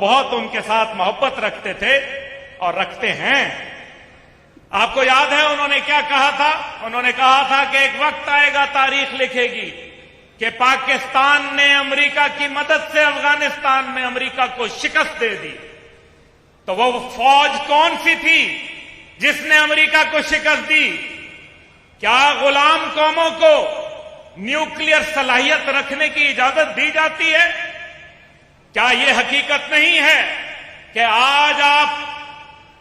बहुत उनके साथ मोहब्बत रखते थे और रखते हैं। आपको याद है उन्होंने क्या कहा था? उन्होंने कहा था कि एक वक्त आएगा, तारीख लिखेगी, कि पाकिस्तान ने अमेरिका की मदद से अफगानिस्तान में अमेरिका को शिकस्त दे दी। तो वो फौज कौन सी थी जिसने अमेरिका को शिकस्त दी? क्या गुलाम कौमों को न्यूक्लियर सलाहियत रखने की इजाजत दी जाती है? क्या यह हकीकत नहीं है कि आज आप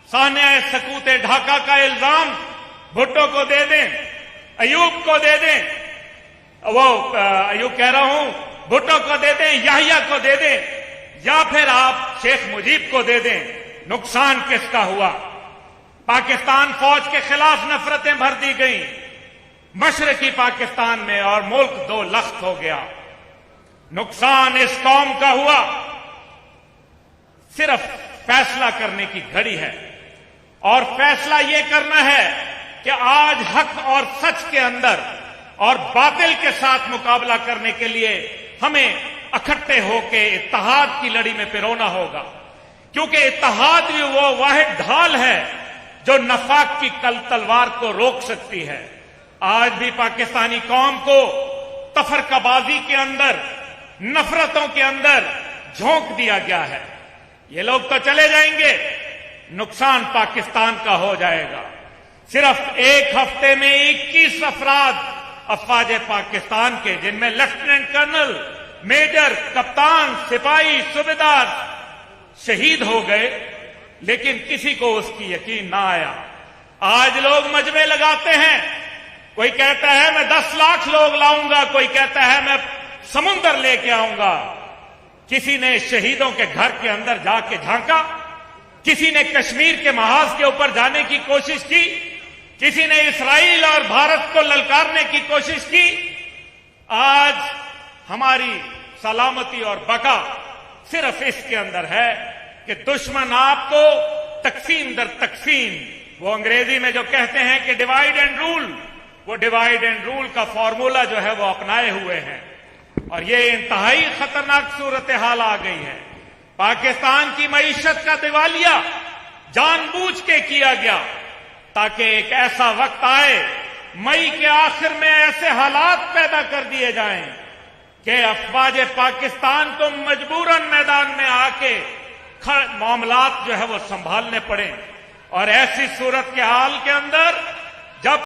सानिया सकूते ढाका का इल्जाम भुट्टो को दे दें, अयूब को दे दें, अयूब कह रहा हूं, भुट्टो को दे दें, याहिया को दे दें, या फिर आप शेख मुजीब को दे दें, नुकसान किसका हुआ? पाकिस्तान फौज के खिलाफ नफरतें भर दी गईं मशरकी पाकिस्तान में और मुल्क दो लख्त हो गया। नुकसान इस कौम का हुआ। सिर्फ फैसला करने की घड़ी है और फैसला यह करना है कि आज हक और सच के अंदर और बातिल के साथ मुकाबला करने के लिए हमें इकट्ठे होकर इत्तेहाद की लड़ी में पिरोना होगा, क्योंकि इत्तेहाद भी वो वाहिद ढाल है जो नफाक की कल तलवार को रोक सकती है। आज भी पाकिस्तानी कौम को तफरकाबाजी के अंदर, नफरतों के अंदर झोंक दिया गया है। ये लोग तो चले जाएंगे, नुकसान पाकिस्तान का हो जाएगा। सिर्फ एक हफ्ते में 21 अफराद अफवाज पाकिस्तान के, जिनमें लेफ्टिनेंट कर्नल, मेजर, कप्तान, सिपाही, सूबेदार शहीद हो गए, लेकिन किसी को उसकी यकीन ना आया। आज लोग मजमे लगाते हैं, कोई कहता है मैं 10 लाख लोग लाऊंगा, कोई कहता है मैं समुंदर लेके आऊंगा। किसी ने शहीदों के घर के अंदर जाके झांका, किसी ने कश्मीर के महाज के ऊपर जाने की कोशिश की, किसी ने इसराइल और भारत को ललकारने की कोशिश की। आज हमारी सलामती और बका सिर्फ इसके अंदर है कि दुश्मन आपको तकसीम दर तकसीम, वो अंग्रेजी में जो कहते हैं कि डिवाइड एंड रूल, वो डिवाइड एंड रूल का फॉर्मूला जो है वो अपनाए हुए हैं और ये इंतहाई खतरनाक सूरत हाल आ गई है। पाकिस्तान की मईशत का दिवालिया जानबूझ के किया गया ताकि एक ऐसा वक्त आए, मई के आखिर में ऐसे हालात पैदा कर दिए जाएं कि अफवाज पाकिस्तान को मजबूरन मैदान में आके मामलात जो है वो संभालने पड़े और ऐसी सूरत के हाल के अंदर